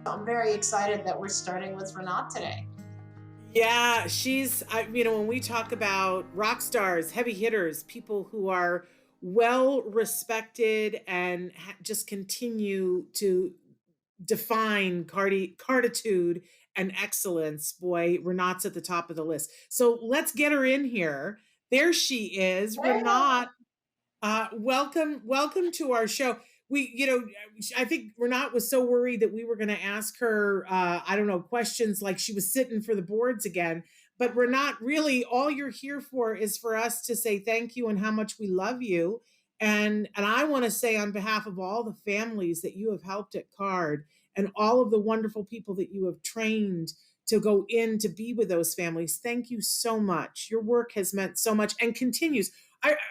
I'm very excited that we're starting with Renat today. Yeah, when we talk about rock stars, heavy hitters, people who are well respected and just continue to define carditude and excellence, boy, Renat's at the top of the list. So let's get her in here. There she is, Renat. Welcome to our show. I think Renat was so worried that we were going to ask her, I don't know, questions like she was sitting for the boards again. But Renat, really, all you're here for is for us to say thank you and how much we love you. And I want to say on behalf of all the families that you have helped at CARD and all of the wonderful people that you have trained to go in to be with those families, thank you so much. Your work has meant so much and continues.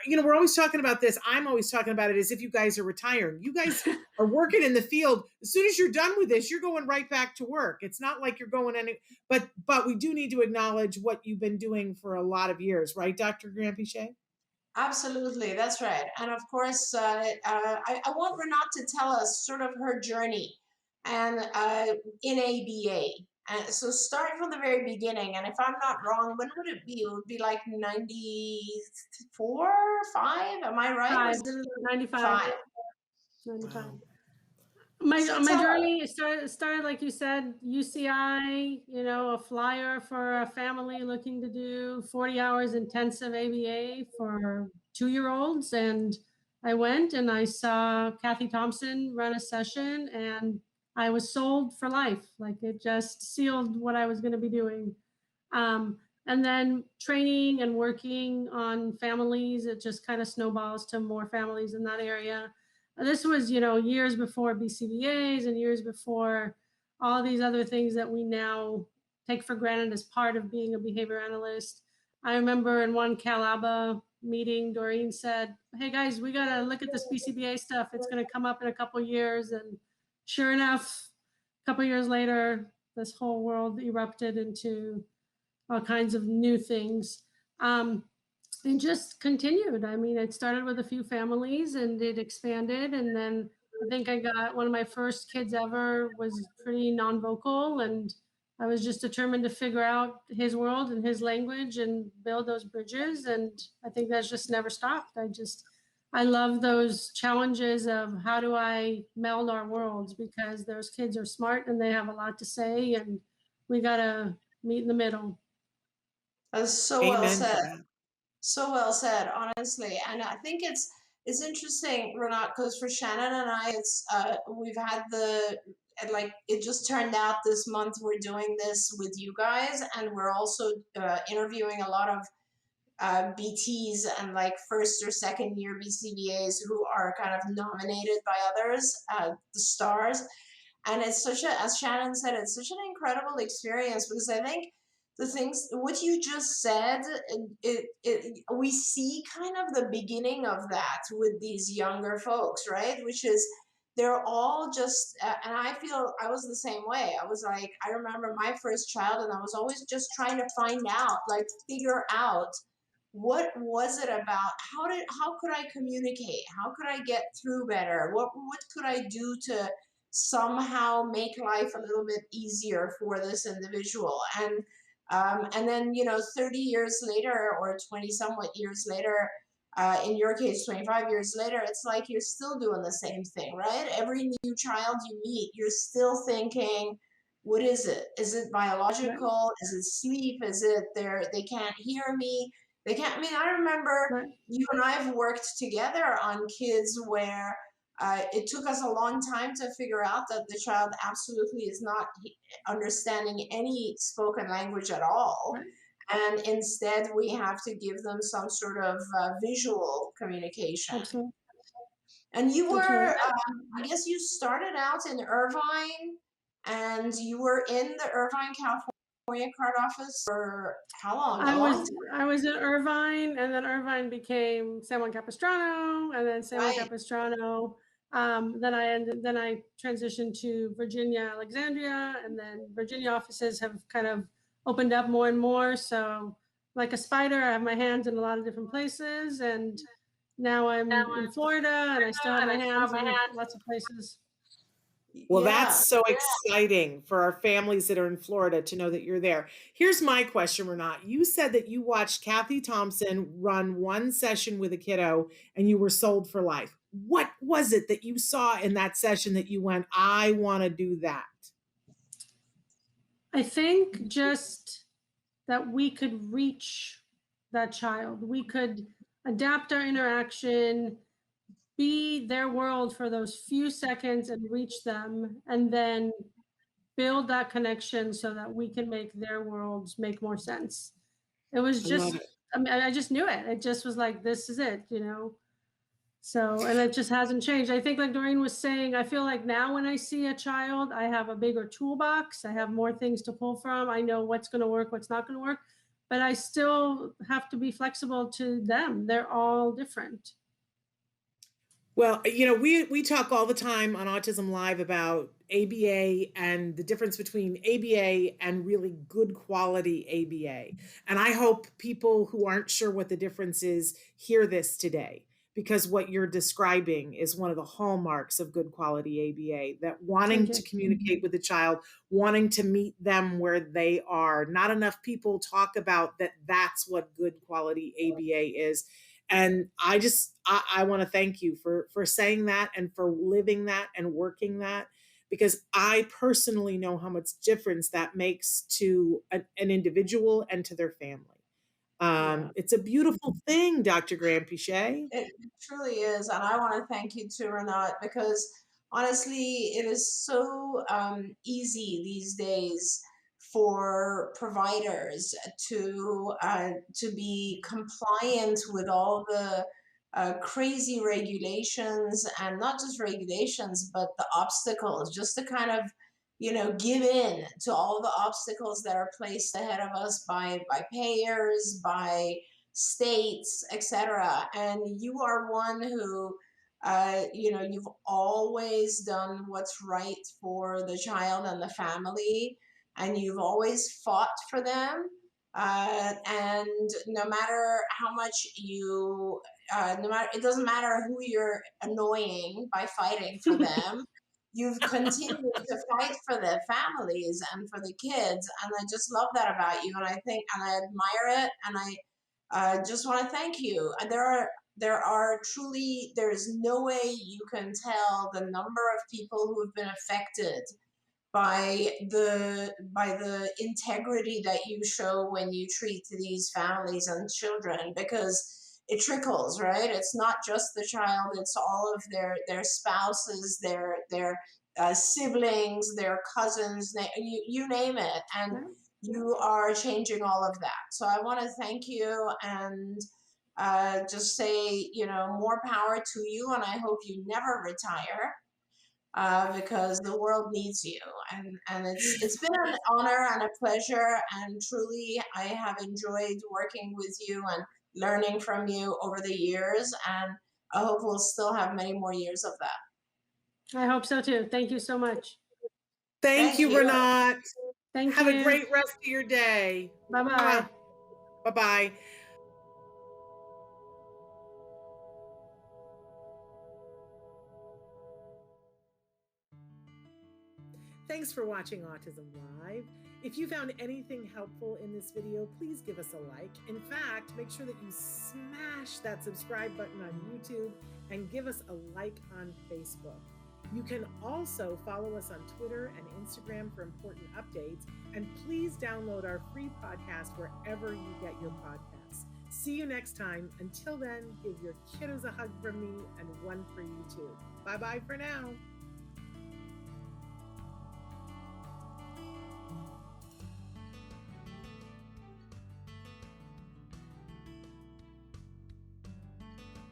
We're always talking about this. I'm always talking about it as if you guys are retiring. You guys are working in the field. As soon as you're done with this, you're going right back to work. It's not like you're going but we do need to acknowledge what you've been doing for a lot of years, right, Dr. Granpeesheh? Absolutely, that's right. And of course, I want Renat to tell us sort of her journey and in ABA. And so start from the very beginning. And if I'm not wrong, when would it be? It would be like 94, 5? Am I right? Five. 95. 95. My journey started like you said, UCI, a flyer for a family looking to do 40 hours intensive ABA for 2-year-olds. And I went and I saw Kathy Thompson run a session and I was sold for life. Like it just sealed what I was going to be doing. And then training and working on families, it just kind of snowballs to more families in that area. This was, years before BCBAs and years before all these other things that we now take for granted as part of being a behavior analyst. I remember in one CalABA meeting, Doreen said, "Hey guys, we got to look at this BCBA stuff. It's going to come up in a couple of years." And sure enough, a couple of years later, this whole world erupted into all kinds of new things. And just continued. I mean, it started with a few families and it expanded. And then I think I got one of my first kids ever was pretty non-vocal. And I was just determined to figure out his world and his language and build those bridges. And I think that's just never stopped. I love those challenges of how do I meld our worlds, because those kids are smart and they have a lot to say and we got to meet in the middle. That's so well said. So well said, honestly. And I think it's interesting, Renat, because for Shannon and I, it's we've had it just turned out this month we're doing this with you guys, and we're also interviewing a lot of BTs and like first or second year BCBAs who are kind of nominated by others, the stars. And it's as Shannon said, it's such an incredible experience, because I think the things what you just said, we see kind of the beginning of that with these younger folks, right? Which is they're all just and I feel I was the same way. I was like, I remember my first child and I was always just trying to find out, like figure out what was it about, how could I communicate, how could I get through better, what could I do to somehow make life a little bit easier for this individual. And then 30 years later or 20 somewhat years later, in your case 25 years later, it's like you're still doing the same thing, right? Every new child you meet, you're still thinking, what is it? Is it biological? Is it sleep? Is it they can't hear me? They can't. I mean, I remember you and I have worked together on kids where it took us a long time to figure out that the child absolutely is not understanding any spoken language at all. And instead, we have to give them some sort of visual communication. Absolutely. And you were, I guess you started out in Irvine, and you were in the Irvine, California CARD office for how long? I was in Irvine, and then Irvine became San Juan Capistrano, and then San Juan Capistrano. Then I transitioned to Virginia, Alexandria, and then Virginia offices have kind of opened up more and more. So like a spider, I have my hands in a lot of different places, and now I'm in Florida, and I still have my hands in lots of places. Well, Yeah. that's so exciting for our families that are in Florida to know that you're there. Here's my question, Renat. You said that you watched Kathy Thompson run one session with a kiddo and you were sold for life. What was it that you saw in that session that you went, I want to do that? I think just that we could reach that child. We could adapt our interaction, be their world for those few seconds and reach them, and then build that connection so that we can make their worlds make more sense. It was I love just, it. I mean, I just knew it. It just was like, this is it, you know? So, and it just hasn't changed. I think, like Doreen was saying, I feel like now when I see a child, I have a bigger toolbox. I have more things to pull from. I know what's going to work, what's not going to work, but I still have to be flexible to them. They're all different. Well, you know, we talk all the time on Autism Live about ABA and the difference between ABA and really good quality ABA. And I hope people who aren't sure what the difference is hear this today, because what you're describing is one of the hallmarks of good quality ABA, that wanting to communicate with the child, wanting to meet them where they are. Not enough people talk about that. That's what good quality ABA is. And I want to thank you for saying that and for living that and working that, because I personally know how much difference that makes to an individual and to their family. It's a beautiful thing, Dr. Granpeesheh. It truly is. And I want to thank you too, Renat, because honestly, it is so easy these days for providers to be compliant with all the crazy regulations, and not just regulations, but the obstacles, just to kind of, give in to all the obstacles that are placed ahead of us by payers, by states, etc. And you are one who, you've always done what's right for the child and the family, and you've always fought for them. And no matter how much it doesn't matter who you're annoying by fighting for them. You've continued to fight for the families and for the kids, and I just love that about you. And I think, and I admire it, and I just want to thank you. And there are truly, there's no way you can tell the number of people who have been affected by the integrity that you show when you treat these families and children, because it trickles, right? It's not just the child, it's all of their spouses, their siblings, their cousins, you name it, and you are changing all of that. So I want to thank you, and just say, more power to you, and I hope you never retire, because the world needs you. And it's been an honor and a pleasure, and truly I have enjoyed working with you and learning from you over the years, and I hope we'll still have many more years of that. I hope so too. Thank you so much. Thank you, Renat. Thank Have you. a great rest of your day. Bye-bye. Bye-bye. Thanks for watching Autism Live. If you found anything helpful in this video, please give us a like. In fact, make sure that you smash that subscribe button on YouTube and give us a like on Facebook. You can also follow us on Twitter and Instagram for important updates. And please download our free podcast wherever you get your podcasts. See you next time. Until then, give your kiddos a hug from me and one for you too. Bye-bye for now.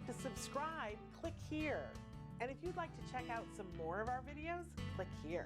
To subscribe, click here. And if you'd like to check out some more of our videos, click here.